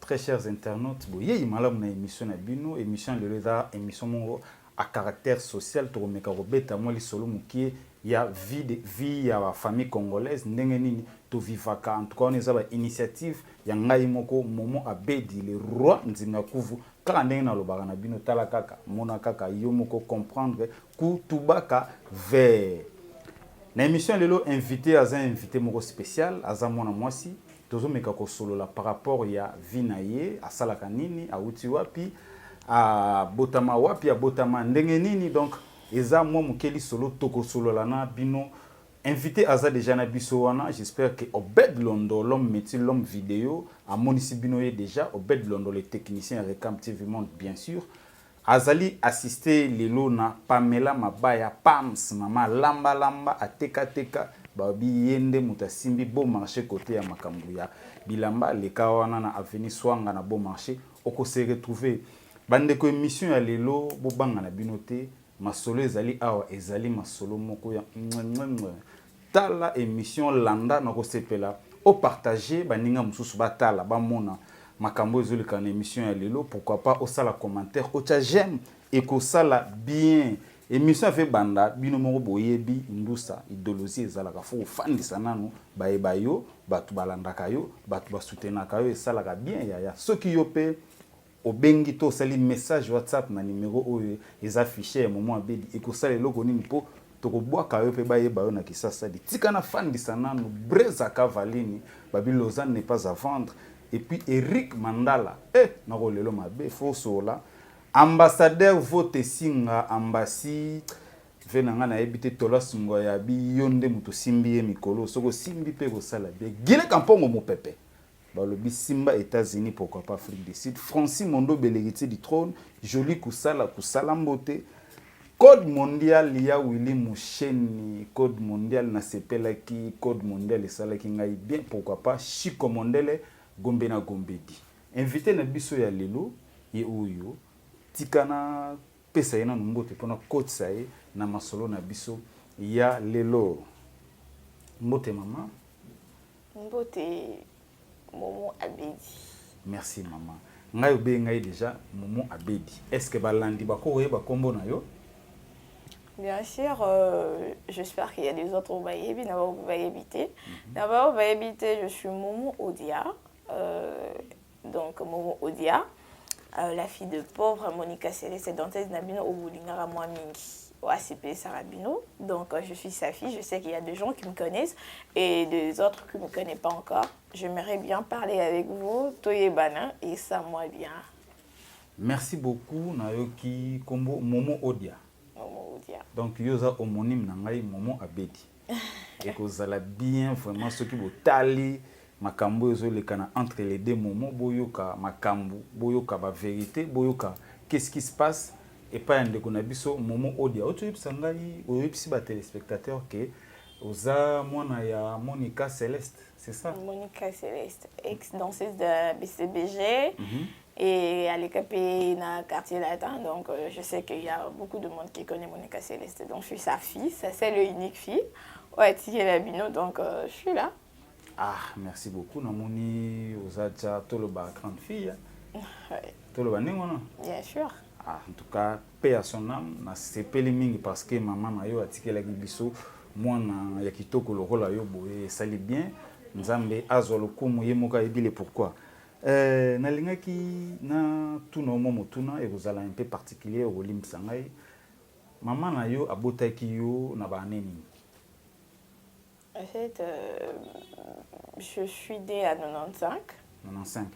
très chers internautes, boye malamu na émission na bino, émission de l'État, émission mongo à caractère social, to meka robeta moi li solo mukie ya vie ya famille congolaise ndenge nini to vivaka. En tout cas on est à initiative ya ngai moko Momo Abedi le roi nzinga kuvu kaka ndenge na lobaka na bino tala kaka mona kaka yo moko comprendre ku tubaka vers na émission lelo invité aza invité moko spécial aza mwana mwasi tozo meka ko solo la par rapport ya vinaye asalaka nini auti wapi a botama wapi a botama ndenge nini. Donc eza mwa mukeli solo toko solo lana bino invité aza déjà na biso wana. J'espère que Obed Londo l'homme métier l'homme vidéo a monisi bino ye déjà Obed Londo le technicien Recam TV Monde bien sûr azali assisté lelo na Pamela Mabaya Pams mama lamba lamba ateka teka babi yende mutasimbi bon marché côté ya makambu ya bilamba leka wana na avenue Swanga na bon marché oko se retrouver bande ko émission ya lelo bo banga na binote masolo ezali awa ezali masolo moko ya tala émission landa na ko sepela o partager baninga mususu batala ba mona makambo ezoleka na émission ya lelo. Pourquoi pas au sala commentaire au cha j'aime et ko sala bien émission fait banda bino moko boyebi ndusa idéologie ezalaka fo ofandisa nanu bayeba yo batu balandaka yo batu basutenaka yo esalaka bien ya soki yo pe obengi to sali message WhatsApp na numéro oyo eza affiché ya Momo Abedi ekosala eloko nini po tokobwaka yo pe bayeba yo na kisasa di tika na fandisa nanu Breza Cavalini babi Lausanne n'est pas à vendre. Et puis Eric Mandala na rolelo mabe fo sola ambassadeur vote singa ambassi venanga na ebité tola sungo ya bi yonde muto simbi mikolo soko simbi pe ko sala bien gile kampongo mo pepe balobi simba États-Unis pourquoi pas Afrique du Sud. Francis Mondo l'héritier du trône joli kusala mbote code mondial ya Willy Moucheni code mondial na sepelaki code mondial esalaki ngai bien pourquoi pas Chico Mondele Gombe na Gombedi invité na biso ya lelo ye oyo tikana pesa ina mbote pona kotsa ye na masolo na biso ya lelo mbote mama mbote Momo Abedi. Merci maman ngai obe ngai déjà Momo Abedi. Est-ce que balandi bako yeba kombo na yo? Bien sûr, j'espère qu'il y a des autres au Bayebi, d'abord au Bayebité. D'abord au Bayebité, je suis Momo Odia. Donc Momo Odia, la fille de pauvre Monica Céleste Dantes Nabino Obulingara Mingi au ACP Sarabino. Donc je suis sa fille, je sais qu'il y a des gens qui me connaissent et des autres qui ne me connaissent pas encore. J'aimerais bien parler avec vous, Toyebana, et ça moi bien. Merci beaucoup Nayoki Kombo Momo Odia. Momo Odia. Donc yoza homonyme nangai Momo Abedi. Et que vous allez bien vraiment ceux qui vous tali makambo ezolekana entre les deux moments boyoka makambo boyoka ba vérité boyoka qu'est-ce qui se passe et pas un ndeko na biso Momo Odia otoyebisa ngai oyebisi ba téléspectateurs que oza mwana ya Monica Céleste, c'est ça? Monica Céleste, ex-danseuse de BCBG et à l'EKP dans le quartier latin. Donc je sais qu'il y a beaucoup de monde qui connaît Monica Céleste. Donc je suis sa fille, ça c'est l'unique fille. Ouais, Tigé Labino, donc je suis là. Ah, merci beaucoup. Namoni Ozacha Toloba, grande fille. Toloba Ningona. Bien sûr. Ah, en tout cas, paix à son âme. Na sepeli mingi parce que maman na yo atike la biso mwana ya kitoko lokola yo boye sali bien. Nzambe azolo kumu yemoka ebile pourquoi. Na lingaki na tuna momo tuna et vous allez un peu particulier au limsangai. Maman na yo abotaki yo na baneni. En fait, je suis née à 95.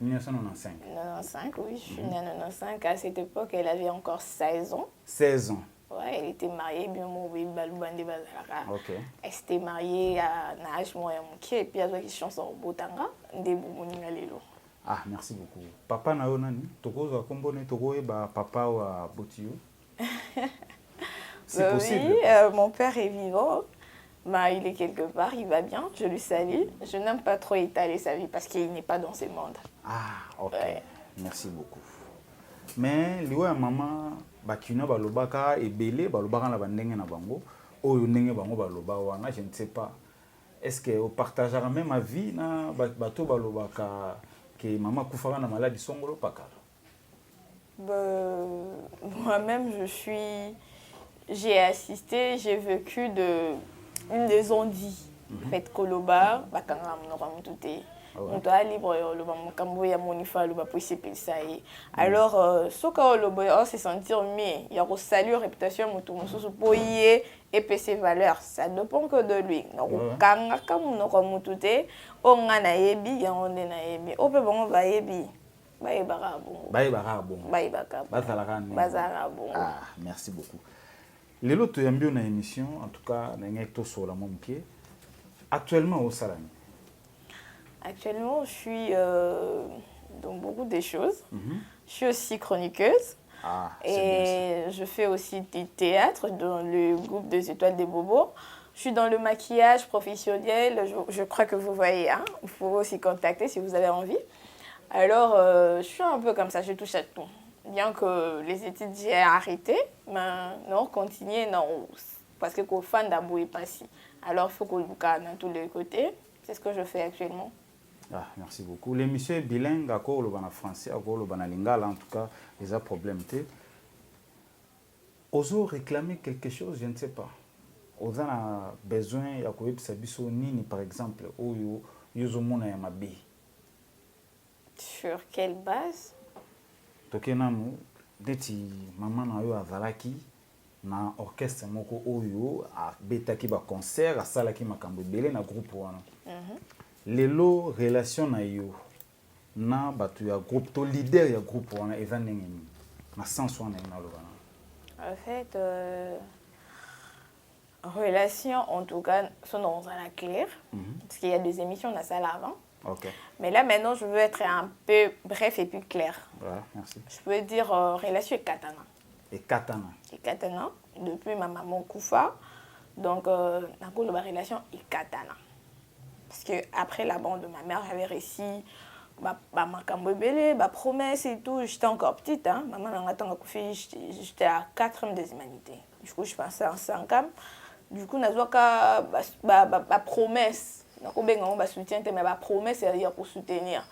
1995. 95, oui, je suis née à 95. À cette époque, elle avait encore 16 ans. 16 ans. Ouais, elle était mariée, bien mon Baloubande Bazalara. Ok. Elle s'était mariée à Nage Moyamuki et puis elle a une chanson au Botanga, de Boumoninga Lelo. Ah, merci beaucoup. Papa na nani? Toko za kombone toko ba papa wa Botio. C'est possible. Oui, mon père est vivant. Bah, il est quelque part, il va bien, je lui salue. Je n'aime pas trop étaler sa vie parce qu'il n'est pas dans ce monde. Ah, ok. Ouais. Merci beaucoup. Mais, liwa maman, bakina balobaka ebele balobaka na bandenge na bango, oyo ndenge bango baloba wana, je ne sais pas. Est-ce que on partagera même ma vie na bato balobaka que maman Koufara na maladie songolo pakala? Moi-même, j'ai assisté, j'ai vécu une des ondies. Fait Koloba, bakanga mnoka mutute. Muto a libre le makambo ya monifa le possible ça y. Alors soka le boy se sentir mieux, il y a ko saluer réputation mutu mususu poyer et ses valeurs, ça dépend que de lui. Kanga comme mnoka mutute, onga na yebi ya onde na yebi. Ope bongo va yebi. Ah, merci beaucoup. Les lots ont bien une émission, en tout cas, nous sur la mon pied. Actuellement, au Salami. Actuellement, je suis dans beaucoup de choses. Je suis aussi chroniqueuse. Ah, et je fais aussi du théâtre dans le groupe des Étoiles des Bobos. Je suis dans le maquillage professionnel. Je crois que vous voyez. Hein? Il faut aussi contacter si vous avez envie. Alors, je suis un peu comme ça, je touche à tout. Bien que les études, j'ai arrêté, mais non, continuer, non. Parce que le fan d'abou est passé. Alors, il faut qu'on le boucane dans tous les côtés. C'est ce que je fais actuellement. Ah, merci beaucoup. L'émission est bilingue, à quoi le français, à quoi le lingala, en tout cas, il y a problème. Oso réclamer quelque chose, je ne sais pas. Oso a besoin, il y a nini, par exemple, ou yuzumuna ya mabi. Sur quelle base? Tokenamu, deti maman na yo azalaki na orchestre moko oyo a betaki ba concert a salaki makambo belé na groupe wana. Lelo relation na yo na batu ya groupe to leader ya groupe wana eza ndenge nini? Na sens wana na lo wana. En fait, relation en tout cas sont dans la claire parce qu'il y a des émissions dans la salle avant. Okay. Mais là, maintenant, je veux être un peu bref et plus clair. Voilà, merci. Je peux dire relation et katana. Et katana. Et katana, depuis ma maman Koufa. Donc, la relation et katana. Parce qu'après la bande de ma mère, j'avais réussi ma promesse et tout. J'étais encore petite. Hein. Maman j'étais à 4e des humanités. Du coup, je passais en 5e. Du coup, je ma promesse. Je soutien, mais ma promesse est pour soutenir.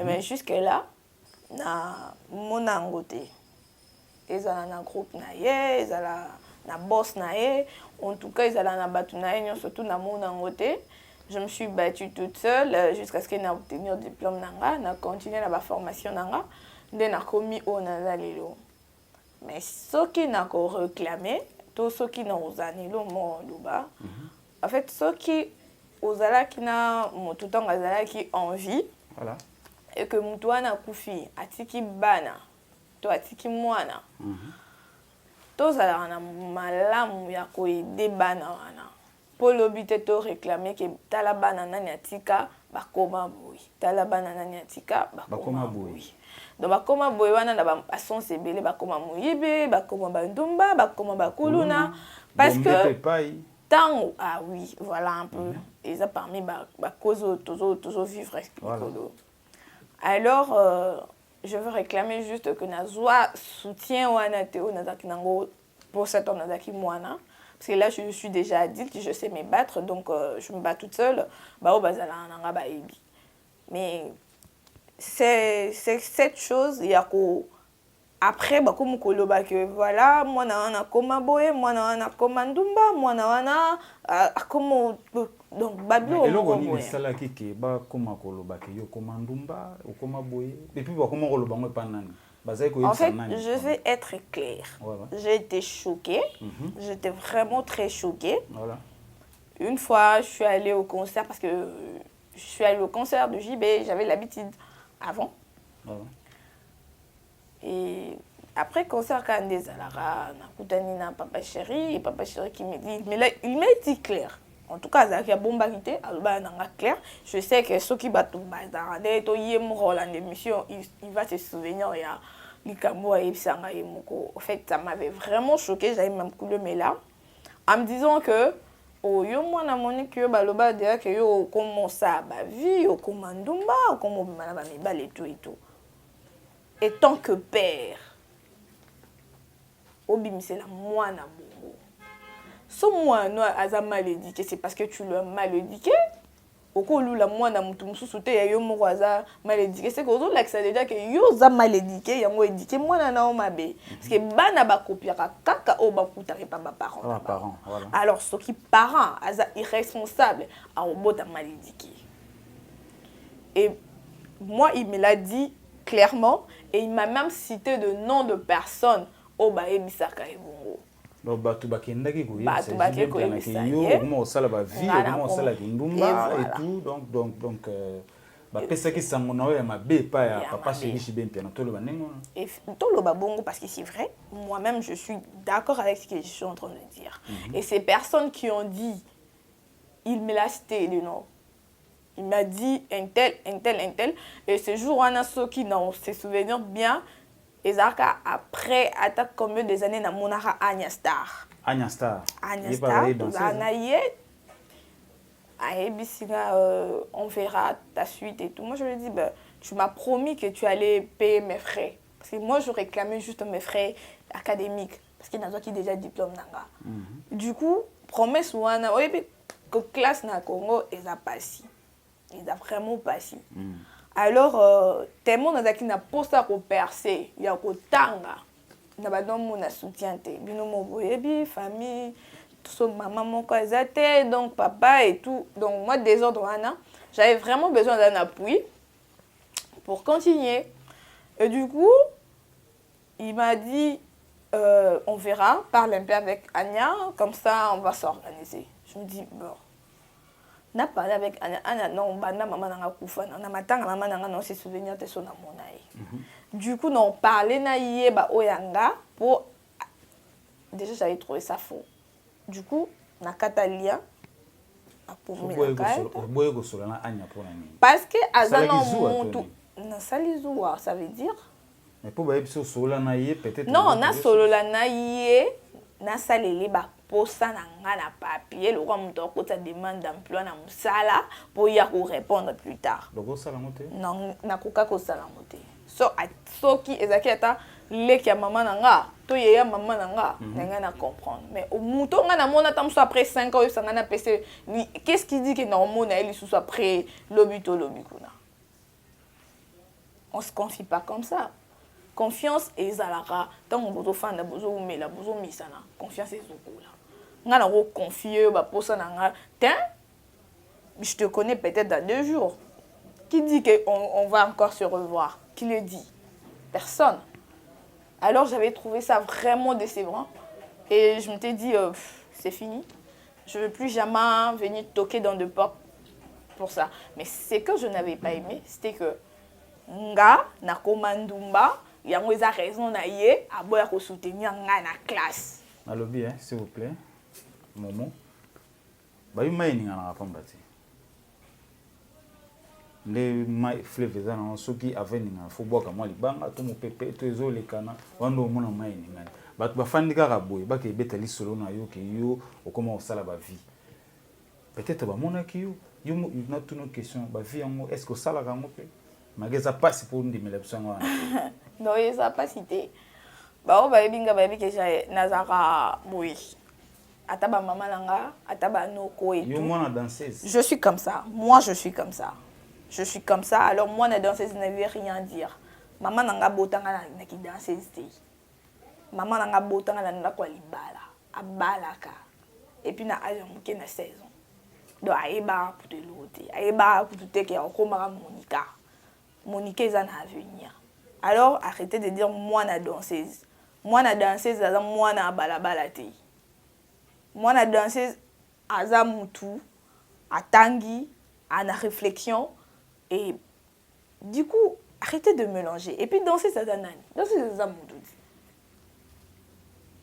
Mais jusque-là, mon angoté. Ils ont un groupe, ils ont un boss, en tout cas, ils ont un battu, surtout dans mon angoté. Je me suis battue toute seule jusqu'à ce que j'ai obtenu le diplôme. J'ai continué la formation. J'ai commis au Nazalelo. Mais ceux qui n'ont réclamé, tous ceux qui n'ont pas en fait, ceux qui ozala kina motutonga azala ki envie voilà et que mutwana kufi atiki bana to atiki mwana tozala na malamu ya ko aider bana wana pour l'obité to réclamer que tala bana nani atika bakoma boy tala bana nani atika bakoma boy donc bakoma boy wana na ba sens ebele bakoma moyibe bakoma bandumba bakoma bakuluna parce que tant, ah oui, voilà un peu. Et ça parmi les causes toujours vivre. Voilà. Alors, je veux réclamer juste que Nazwa soutient Wanateo Nazakinango pour cet homme Nazaki Moana. Parce que là, je suis déjà adulte, je sais me battre, donc je me bats toute seule. Mais c'est cette chose, il y a qu'au. Après, comme koloba que voilà, moi na koma boye, moi na koma ndumba, moi na comme donc babio. Et là, ni sala kiki ba koma koloba que yo koma ndumba, ou koma boye. Et puis ba koma koloba ngo panani. En fait, je vais être claire. Voilà. J'ai été choquée. J'étais vraiment très choquée. Voilà. Une fois, je suis allée au concert parce que je suis allée au concert de JB, j'avais l'habitude avant. Voilà. Et après le concert, quand on est à la Papa Chéri, et Papa Chéri qui me dit, mais là, il m'a été clair. En tout cas, il y a bon barité, clair. Je sais que ceux qui battent l'émission, il va se souvenir, il y a Likamo et Sanga et Moko. En fait, ça m'avait vraiment choqué, j'avais même coulé mes larmes, en me disant que, oh, yo moi na moni que baloba dire que yo comment ça ba vie, yo comment ndumba, comment malaba mi bal et tout. Et tant que père, c'est la moi na bongo. So moi no aza mal éduqué, c'est parce que tu l'as mal éduqué. okolula mwana mutu mususu te ya yo moko aza mal éduqué c'est que ozolakisa déjà que yo oza mal éduqué yango éduqué mwana na yo mabe parce que bana bakopiaka kaka oyo bakutaka pa baparent voilà. alors soki parent aza irresponsable aobota mal éduqué et moi il me l'a dit clairement et il m'a même cité de noms de personnes oyo bayebisaka ebongo. Donc bato bakendaki bato bakendaki koyebisa ye comment osala ba vie comment osala kindumba et tout donc bapesaki sango na oyo ya mabe pa ya papa Chéri ben piano toloba nengo et toloba bongo parce que c'est vrai moi-même je suis d'accord avec ce que je suis en train de dire et ces personnes qui ont dit il me l'a cité de nom il m'a dit un tel et ce jour on a ceux qui n'ont se souvenir bien. Et après, attaque combien des années na monara Anya Star. Anya Star. On verra ta suite et tout. Moi, je lui dis, bah, tu m'as promis que tu allais payer mes frais. Parce que moi, je réclamais juste mes frais académiques. Parce qu'il y en a qui déjà diplôme. Du coup, promesse ou que classe na Congo, ils ont passé. Ils ont vraiment passé. Alors, tellement nazaki na posa ko percer ya ko tanga na badomo na soutien te bino mo boyebi famille tout so maman moko ezate donc papa et tout donc moi désordre wana j'avais vraiment besoin d'un appui pour continuer et du coup il m'a dit on verra parle un peu avec Anya comme ça on va s'organiser. Je me dis bon n'a parlé avec Anna non banda maman nanga kufa na matanga maman nanga non se souvenir de son amonaï. Du coup non parler na yeba oyanga pour déjà j'avais trouvé ça faux. Du coup na katalia pour me parce que azana montu na salizuwa ça veut dire mais pour ba biso solo na yé peut-être non na solo la na yé na salele ba posa na nga na papier le roi muto ko ta demande d'emploi na musala pour y répondre plus tard. Logo sala moté non na koka ko sala moté so qui ezaki ata leki ya maman nanga to yeya maman nanga nga na comprendre mais au muto nga na mona tam so après 5 ans ça nga na PC qu'est-ce qui dit que normal na eli sous après lobito lobikuna on se confie pas comme ça. Confiance et zalara tant on bozo fanda bozo umela bozo misana confiance et zokola nga na ko confier ba posa na nga je te connais peut-être dans 2 jours qui dit que on va encore se revoir qui le dit personne alors j'avais trouvé ça vraiment décevant et je m'étais dit c'est fini je veux plus jamais venir toquer dans de portes pour ça mais ce que je n'avais pas aimé c'était que nga na komandumba yango eza raison na ye aboya ko soutenir nga na classe alobi s'il vous plaît momo bayi mai ninga na pamba ti le mai fleuve za na soki ave ninga fo boka mwa libanga to mopepe to ezolekana wando mona mai ninga bato bafandi kaka boye bake beta lisolo na yo ke yo okoma osala ba vie peut-être ba mona ki yo na toute une question ba vie yango est-ce que osala kango pe mageza passe pour ndimela bisanga wana non ça pas cité ba o ba ebinga ba ebi ke nazaka boy ataba maman nanga ataba noko et tout yo mona danseuse je suis comme ça moi je suis comme ça alors moi na danseuse ne veut rien dire maman nanga botanga na ki danseuse te maman nanga botanga na kwa libala abalaka et puis na age moke na saison donc ayeba pour te loter ayeba pour te ke okoma Monica est en avenir. Alors, arrêtez de dire moi na danseuse. Moi na danseuse, aza moi na balabala te. Moi na danseuse, aza mutu, atangi, ana réflexion. Et du coup, arrêtez de mélanger. Et puis danseuse, aza nani. Danseuse, aza mutu.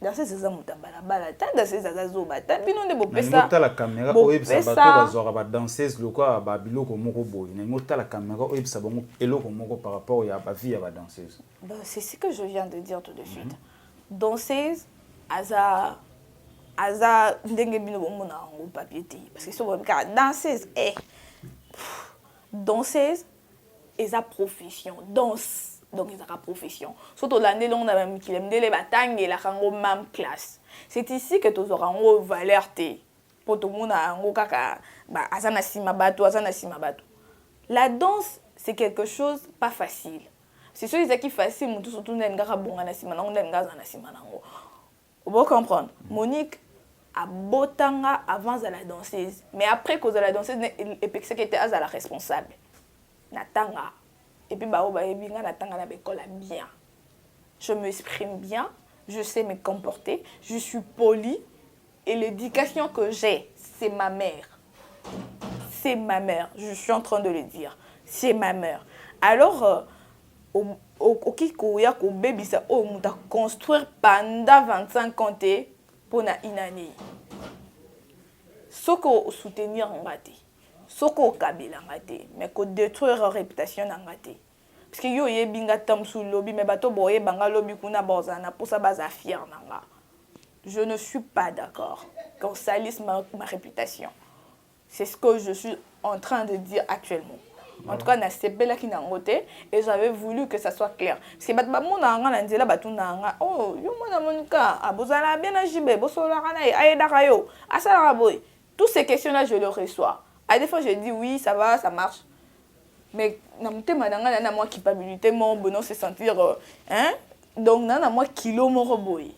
Danseuse, aza mutu balabala. Tant danseuse, aza zoba. Tant bino de bopesa. Na la caméra, oyebisa bato bazora ba danseuse lokwa ba biloko moko boy. Na ngota la caméra, oyebisa bango eloko moko par rapport ya ba vie ya ba danseuse. C'est ce que je viens de dire tout de suite. Danseuse, aza ndenge bino bomona ngo papier te. Parce que so ka danseuse danseuse est sa profession. Danse. Donc, ils ont la profession. Surtout l'année longue, on a même des batailles et la même classe. C'est ici que tu auras une valeur. pour tout le monde azana sima bato. La danse, c'est quelque chose pas facile. C'est sûr que c'est facile, mais surtout n'engara bonga na sima, n'engara na sima nango. Vous comprendre? Monique a botanga avant à la danseuse, mais après cause de la danseuse, et puis c'est qu'elle était à la responsable. Natanga. Et puis bah binga natanga na bekola bien. Je m'exprime bien, je sais me comporter, je suis polie et l'éducation que j'ai, c'est ma mère. C'est ma mère, je suis en train de le dire. C'est ma mère. Alors okikoya ko baby ça muta construire pendant 25 ans pour une année. Soko soutenir ngate. Soko kabila ngate, mais ko détruire la réputation ngate. Parce que yo yebinga tam sous lobby mais bato boye banga lobby kuna bozana pour ça baza fier nanga. Je ne suis pas d'accord qu'on salisse ma réputation. C'est ce que je suis en train de dire actuellement. En tout cas, na sebela ki nangote et j'avais voulu que ça soit clair. Parce que batba mona nga na nzela batu nanga. Oh, yo mona monika abozala bien na jibe, bosola kana aida kayo. Asala boy. Toutes ces questions-là, je les reçois. À des fois, je dis oui, ça va, ça marche. Mais na moi culpabilité, mon bon se sentir hein. Donc na moi kilo mon boy.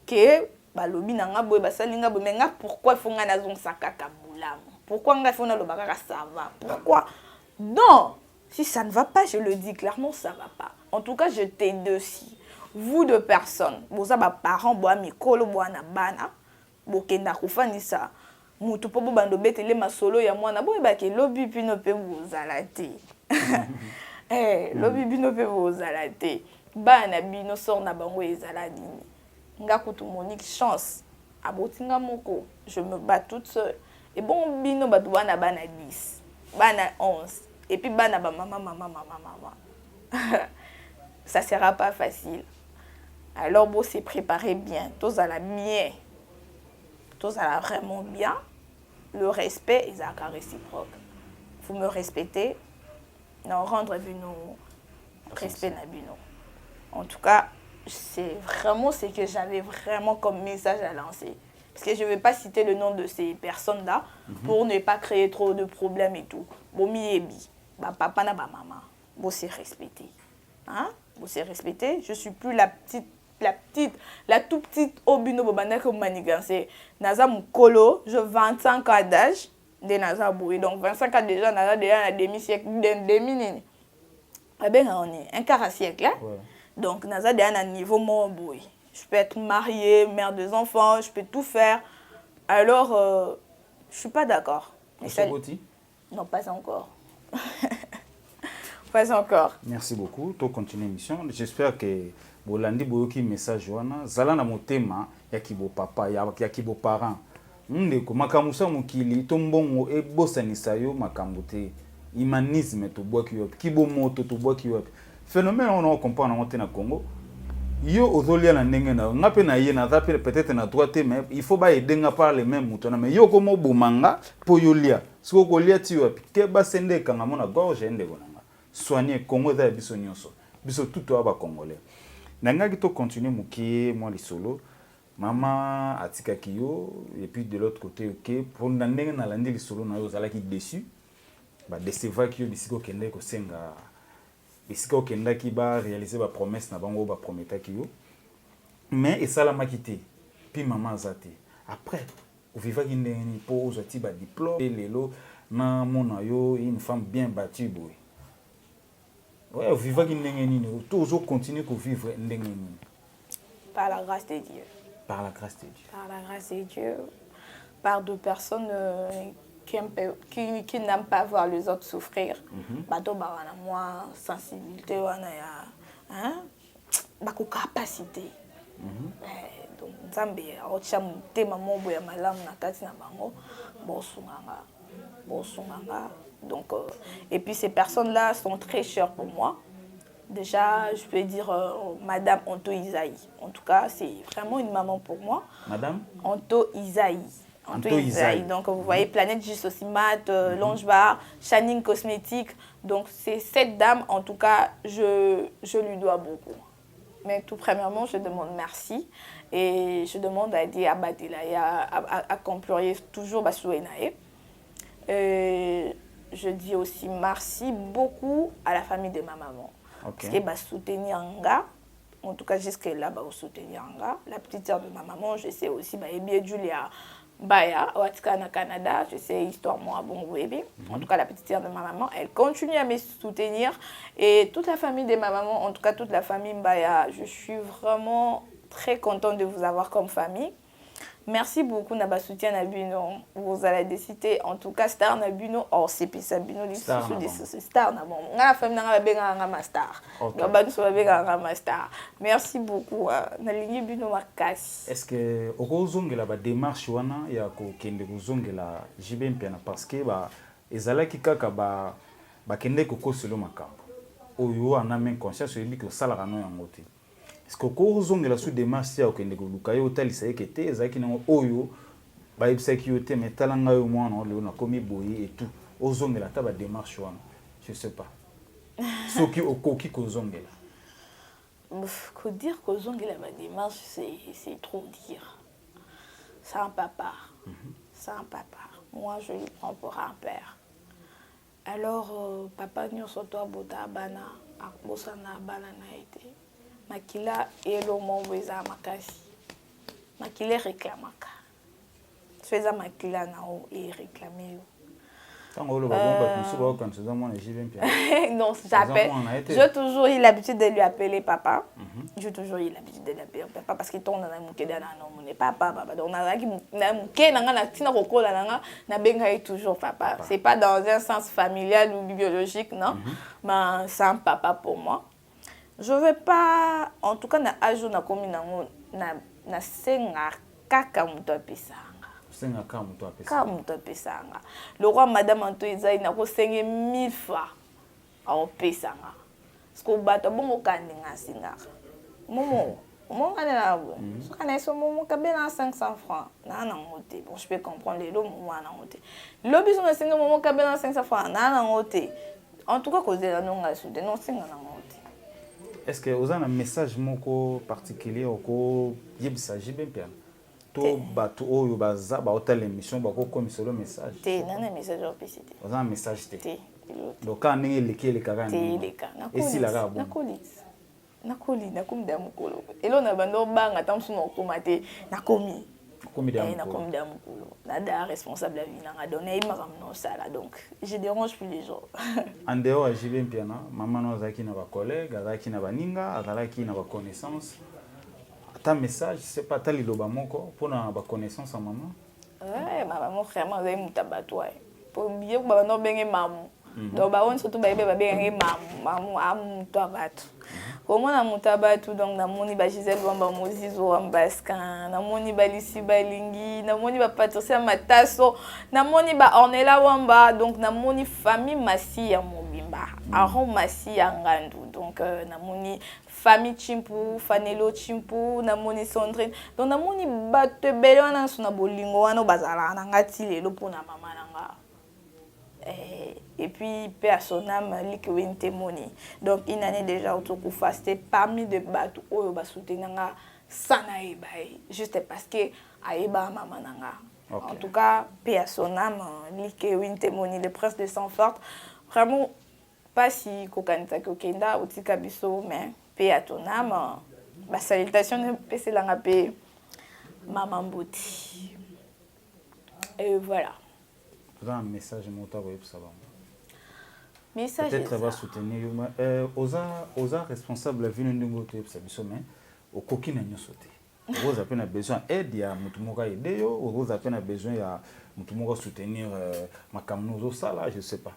Que balobi nanga boy basalinga boy mais nga pourquoi il faut nga na zong sakaka boulam. Pourquoi nga faut na lo bakaka ça va. Pourquoi? Non, si ça ne va pas, je le dis clairement, ça ne va pas. En tout cas, je t'aide aussi. Vous deux personnes, vous avez parents, vous avez mikolo, vous avez bana, vous avez kufanisa, mutu po bando betele masolo ya mwana, vous avez lobi pino pe vous alate. Eh, lobi pino pe vous alate. Bana bino sort na bango ezaladi. Nga kutu Monique chance. Abotinga moko, je me bats toute seule. Et bon bino batu bana 10, bana 11. Et puis, maman. Ça ne sera pas facile. Alors, bon, c'est préparer bien. Tous à la bien. Tous à la vraiment bien. Le respect est réciproque. Vous me respectez. Non, rendre vino. Respect na bino. En tout cas, c'est vraiment ce que j'avais vraiment comme message à lancer. Parce que je ne vais pas citer le nom de ces personnes-là pour ne pas créer trop de problèmes et tout. Bon, miebi. Bah, papa na ba maman, vous c'est respecté. Hein? Vous c'est respecté. Je suis plus la toute petite obino bobana comme manigancé. Naza mukolo, je 25 ans d'âge de naza boui. Donc 25 ans déjà, naza déjà un demi-siècle, demi-nini. Eh bien, on est un quart à siècle, hein? Ouais. Donc naza déjà un niveau mon boui. Je peux être mariée, mère de enfants, je peux tout faire. Alors, je suis pas d'accord. Non, pas encore. Pas encore. Merci beaucoup. Tu continues l'émission. J'espère que bolandi boyoki message wana zala na motema ya kibo papa ya kibo parents. Ndeko makamusa mukili tombongo e bosanisa yo makambo te. Humanisme to boki yo kibo moto to boki yo. Phénomène on comprend na na Congo. Yo ozolia na ndenge na ngape na ye na zape peut-être na droite mais il faut ba aider nga par les mêmes moutons mais yo komo bomanga po yolia siko kolia ti yo ke ba sende kanga mona gorge ende bonanga soigner Congo za biso nyonso biso tout aba congolais nanga ki to continuer mukie moi li solo maman atika kiyo et puis de l'autre côté OK pour ndenge na landi li solo na yo zala ki déçu ba décevoir ki yo bisiko kende ko senga bisika okenda ki ba réaliser ba promesse na bango ba prometa ki yo mais et ça la makité puis maman zate après au vivre ki ndeni pose ti ba diplôme lelo na mona yo une femme bien bâtie boy ouais au vivre ki ndeni toujours continuer ko vivre ndeni par la grâce de Dieu. Par la grâce de Dieu. Par la grâce de Dieu. Par deux personnes qui n'aiment pas voir les autres souffrir. Bato barana moi sensibilité wana ya hein bako capacité. Donc nzambe ocha mutema mobo ya malamu na kati na bango bosunganga. Donc et puis ces personnes-là sont très chères pour moi. Déjà, je peux dire Madame Anto Isaïe. En tout cas, c'est vraiment une maman pour moi. Madame Anto Isaïe. Donc, vous voyez, Planète Juste aussi Mat, Longe Bar, Shining Cosmétique. Donc, c'est cette dame, en tout cas, je lui dois beaucoup. Mais tout premièrement, je demande merci et je demande à Dieu à accomplir toujours Basouenae. Je dis aussi merci beaucoup à la famille de ma maman. Parce qu'elle va soutenir un gars. En tout cas, jusque-là, va soutenir un gars. La petite sœur de ma maman, je sais aussi, bien Julia Baya, au Canada, je sais histoire moi, bon bébé. En tout cas, la petite sœur de ma maman, elle continue à me soutenir. Et toute la famille de ma maman, en tout cas toute la famille Mbaya, je suis vraiment très contente de vous avoir comme famille. Merci beaucoup Naba soutien Nabuno. Vous allez décider en tout cas star Nabuno or c'est Sabino star na bon. La famille na benga ma star. Ngaba so benga ma star. Merci beaucoup na ligne Buno makasi. Est-ce que okozongela ba démarche wana ya ko kende kozongela JB Mpiana parce que ba ezalaki kaka ba kende kokoselo makambo. Oyo ana men conscience yebi ko sala kano yango te. Est-ce que okozongela sous démarche ya okende koluka yo talisa ekete ezaki nango oyo ba ibsaki yo te metalanga yo mwana ole na komi boye et tout ozongela ta ba démarche wana je sais pas soki okoki kozongela faut dire kozongela ba démarche c'est trop dire c'est un papa c'est un papa moi je le prends pour un père alors papa nyonso to abota bana akbosana bana na été makila elo mongweza makasi makile réclamaka feza makila na o et réclamer yo tango lo bomba kusuba quand c'est moi JB Mpiana non j'appelle j'ai toujours eu l'habitude de lui appeler papa j'ai toujours eu l'habitude de l'appeler papa parce qu'il tourne dans mon keda na non mon papa donc na ki na muke na na tina kokola na benga toujours papa c'est pas dans un sens familial ou biologique non mais c'est un papa pour moi. Je ne vais pas, en tout cas, na ajo na komi na senga kaka muto apesanga. Senga kaka muto apesanga. Kaka muto apesanga. Le roi madame Antoine na ko senge 1000 fois a opesanga. Parce que bato bongo kaninga singa. Momo na bo. So kana so momo kabela 500 francs. Na ngote. Bon, je peux comprendre les lots momo na ngote. Lobi so na senga momo kabela 500 francs na ngote. En tout cas, cause de la nonga soude non singa na ngote. Est-ce que vous avez un message moko particulier au yebisa JB Mpiana to bato oyo baza ba hôtel émission ba ko komisa le message te nana message au PCT vous avez un message te donc quand ndenge lekele kaka ni leka et si la bon nakoli nakomida mukolo elo na bando banga tamsu no komate nakomi nakomida mukolo nada responsable la vie na donné imakamno sala donc je dérange plus les gens en dehors à JB Mpiana maman no zaki na ba collègue azaki na baninga azalaki na ba connaissance ta message c'est pas ta liloba moko pour na ba connaissance à maman maman vraiment zai mutabatwa pour bien ba no benge mamu donc ba on surtout ba benge mamu amuto abatu comment na mutabatu donc na moni ba Gisèle Wamba Mozizo Wambaskan na moni ba Lisi Balingi na moni ba Patricia Mataso na moni ba Ornella Wamba donc na moni famille Massi ya Mobimba Aron Massi ya Ngandu donc na moni famille Chimpu Fanelo Chimpu na moni Sandrine donc na moni bato bele wana suna bolingo wana bazala na ngati lelo pona mama nanga et puis paix à son âme Likwin Temoni donc une année déjà autokufa c'était parmi de bateaux oyo ba soutenanga sana ebai juste parce que aeba mama nanga en tout cas paix à son âme Likwin Temoni le prince de Sanfort vraiment pas si kokanita kokenda otika biso mais paix à ton âme ba salutation pese langa paix maman Mboti et voilà. Vous avez un message motable pour ça. Message peut-être va soutenir oza responsable la vie ndingo to yebisa biso mais okoki na nyoso te oza pe na besoin aide ya mutu moko aider yo oza pe na besoin ya mutu moko soutenir makamno zo sala je sais pas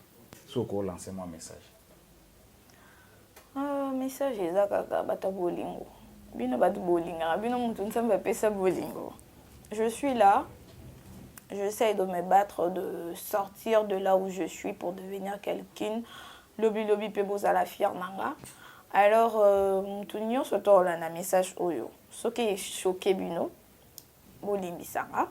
soko lancer moi message message ezaka kaka bata bolingo bino batu bolinga bino mutu nsambe pesa bolingo je suis là. J'essaie de me battre, de sortir de là où je suis pour devenir quelqu'un. Lobby pebos à la fière nanga. Alors, m'tunyo surtout un message oyo. Ce qui est choqué bino, bolimbi sanga.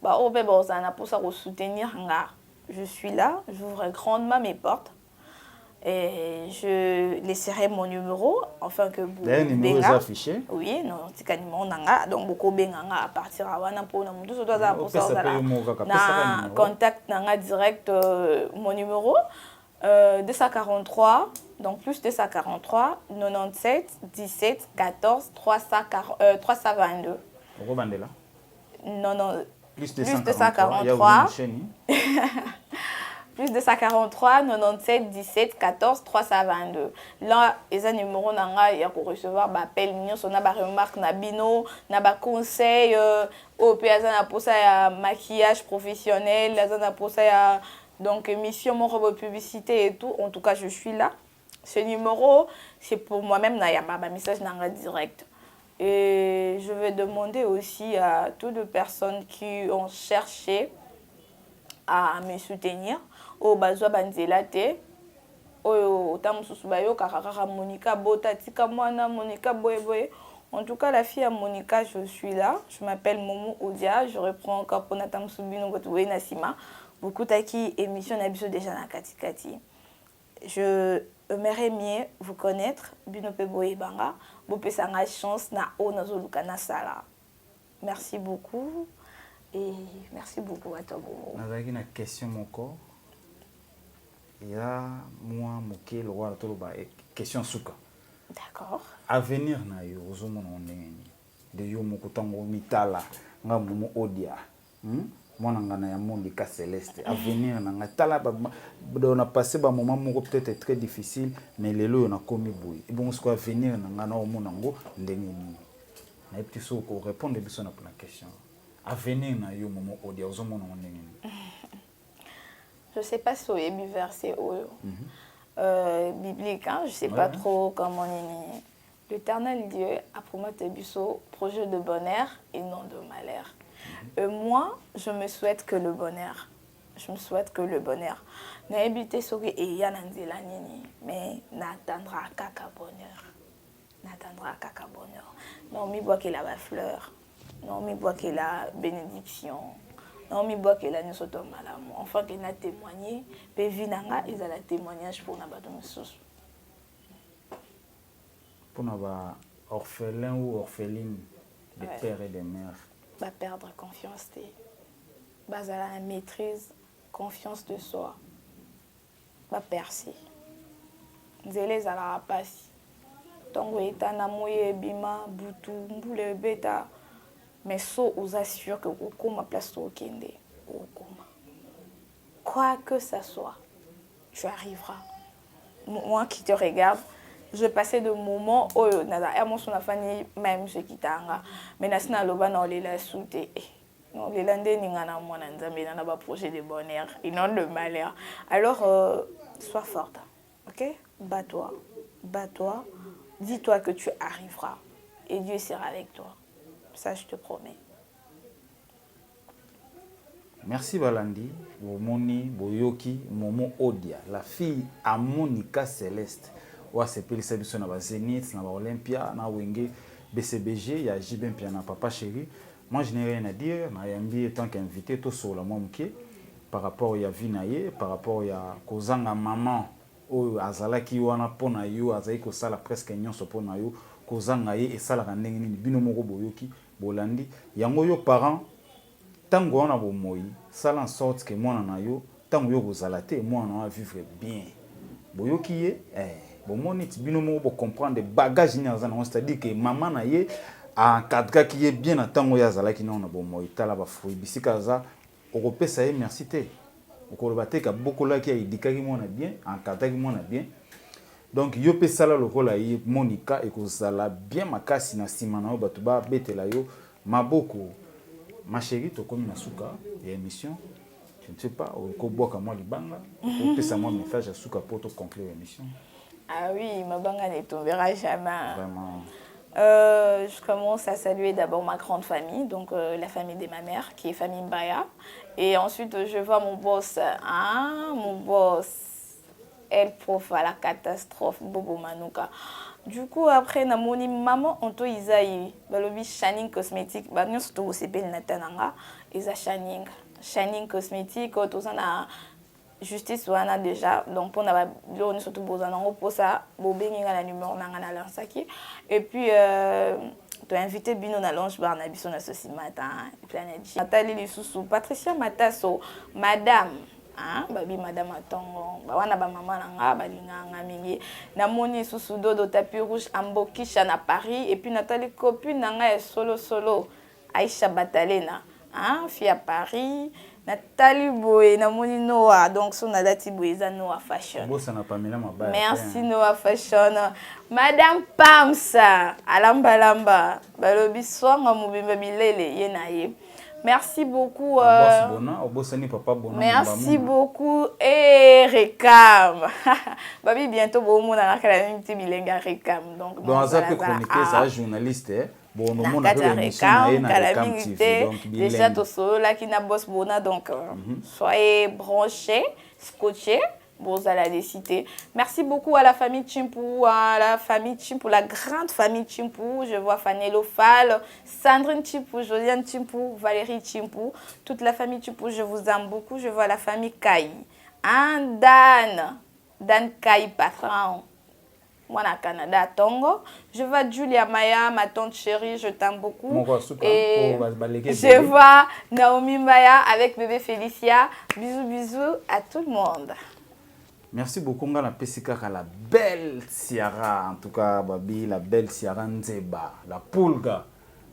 Bah au bébé on a pour ça soutenir nga. Je suis là, j'ouvre grandement mes portes. Et je laisserai mon numéro, enfin que vous le numéro est affiché. Oui, non, c'est numéro nanga, donc beaucoup benganga à partir à wana pour na mutu surtout ça pour ça na contact nanga direct mon numéro 243 donc plus 243 97 17 14 322. Robandela. Non plus 243 plus 243 97 17 14 322. Là, les numéros nanga ya ko recevoir ba appel mignon sona ba remarque na bino na ba conseil au péazan na pour ça ya maquillage professionnel, la pour ça ya donc émission mon robe publicité et tout. En tout cas, je suis là. Ce numéro, c'est pour moi-même na ya ba message nanga direct. Et je vais demander aussi à toutes les personnes qui ont cherché à me soutenir au bazwa banzela te oyo tamususu bayo kaka Monica Bota tika mwana Monica boye. En tout cas, la fille à Monica, je suis là. Je m'appelle Momo Odia. Je reprends encore pour Natamsu Bino Gotuwe Nasima. Beaucoup taki émission n'abiso déjà na katikati. Je aimerais mieux vous connaître. Bino pe boye banga. Bopé sanga chance na o nazoluka na sala. Merci beaucoup. Et merci beaucoup à toi, Bomo. J'ai une question, mon corps. Il y a moi, Moké, le roi, question souka. D'accord. Avenir na yo, ozomona ondengeni. De yo mokutango mitala, nga Momo Odia. Mwana nga na ya Monica Céleste. Avenir na nga tala on a passé ba moment moko peut-être très difficile, mais lelo on a commis boui. Et bon, ce qu'on avenir na nga na omonango ndengeni. Na petit so ko répondre biso na la question. Avenir na yo Momo Odia, ozomona ondengeni. Je sais pas si c'est verset biblique, hein? Je sais pas trop comment on est. L'Éternel Dieu a promis Bisso projet de bonheur et non de malheur. Moi, je me souhaite que le bonheur. Je me souhaite que le bonheur. N'habitez sur et yananzela nini, mais n'attendra qu'à bonheur. N'attendra qu'à bonheur. Non, mi bois qu'il a la fleur. Non, mi bois qu'il a bénédiction. Non, mi bois qu'il a une sorte de malam. Enfin, qu'il a témoigné, puis vinanga, ils ont le témoignage pour n'abattre sous. Pour n'avoir orphelin ou orpheline de père et de mère. Va perdre confiance, va la maîtrise, confiance de soi. Va percer. Zélé zala passi. Tongo etana moye bima butu mbule beta. Mais so vous assure que vous ma place au kende. Quoi que ça soit, tu arriveras. Moi qui te regarde, je passais de moments où émotion na fani même ce qui tanga. Mais nasina loba na olela souté. Non les landais n'ingana mwana nzambe na ba projet de bonheur et non de malheur. Alors sois forte. OK? Bats-toi. Bats-toi. Dis-toi que tu arriveras et Dieu sera avec toi. Ça, je te promets. Merci Balandi, Bomoni, Boyoki, Momo Odia, la fille à Monica Céleste. Wa sepeli sabiso na ba Zénith, na ba Olympia, na Wenge, BCBG, il y a Jibin Pia na Papa Chéri. Moi, je n'ai rien à dire. Na yambi en tant qu'invité, tout sur la momuke par rapport à Vinaye, par rapport à Kozanga maman, ou Azalaki wana pona yo, Azai ko sala presque nyonso pona yo. Kozanga ye esala ndenge nini bino moko boyoki bolandi yango yo parent tango wana bo moyi sala en sorte que mwana na yo tango yo kozala te mwana va vivre bien boyoki ye bomoni ti bino moko bo comprendre bagage ni azana c'est-à-dire que maman na ye encadre ki ye bien na tango ya zala ki na bo moyi tala ba fruit bisika za okopesa ye merci te okoloba te ka bokola ki idikaki mwana bien encadre ki mwana bien. Donc, yo pe sala lokola yi Monica et kozala bien makasi na sima na yo batu ba betela yo maboko. Ma chérie, to komi na suka ya émission. Je ne sais pas, ko boka moi libanga, ko pesa moi message à suka pour te conclure l'émission. Ah oui, ma banga ne tombera jamais. Vraiment. Je commence à saluer d'abord ma grande famille, donc la famille de ma mère, qui est famille Mbaya. Et ensuite, je vois mon boss, elle prof à la catastrophe, Bobo Manuka. Du coup, après, na moni maman, onto isaï, balobi Shining Cosmétique, bah nous surtout c'est belle natananga, isa Shining Cosmétique, autosana justice wana déjà donc pour na biloko nyonso tobozana yango mposa bobenginga na numéro nanga nalansaki et puis to invité bino na lounge bar na biso na sosi matin Planet J natali lisusu Patricia Mataso madame babi madame atongo wana ba mama nanga balinganga mingi namoni lisusu Dodo Tapis Rouge ambokisha na Paris et puis natali copine nanga solo Aïcha Batalena fille à Paris Nathalie Boé, namoni Noah, donc son adati Boéza Noah Fashion. Merci Noah Fashion. Madame Pamsa, Alamba, Balobi Swanga Mubimba Bilele, Yenaye. Merci beaucoup. Merci beaucoup. Et Rekam. Babi, bientôt, bon, on a la même petite bilingue Rekam. Donc, dans un peu chroniqué, ça, journaliste, bon, nous avons déjà tout seul là qui n'a boss bona donc soyez branchés, scotchés. Bon, à la décider. Merci beaucoup à la famille Chimpou, la grande famille Chimpou. Je vois Fanelo Fall, Sandrine Chimpou, Josiane Chimpou, Valérie Chimpou. Toute la famille Chimpou, je vous aime beaucoup. Je vois la famille Kai. Dan Kai, patron. Moi, au Canada, Tongo. Je vois Julia Maya, ma tante chérie, je t'aime beaucoup. Et je vois Naomi Maya avec bébé Félicia. Bisous à tout le monde. Merci beaucoup, la belle Ciara, en tout cas, Babi, la belle Ciara Nzeba, la Pulga,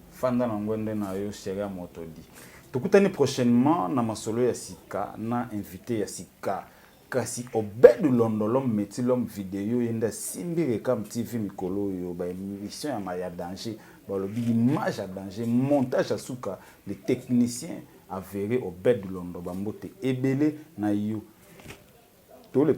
Fanda Nangwende na yo Ciara Motodi. Tukutani prochainement na masolo ya Sika, na invité ya Sika. Kasi obedu londolom metilom vidéo yenda simbire kam TV mikolo yo ba émission ya maya danger, ba lobi image à danger, montage à suka, les techniciens avérés obedu londo ba mbote ebele na yo. Tout le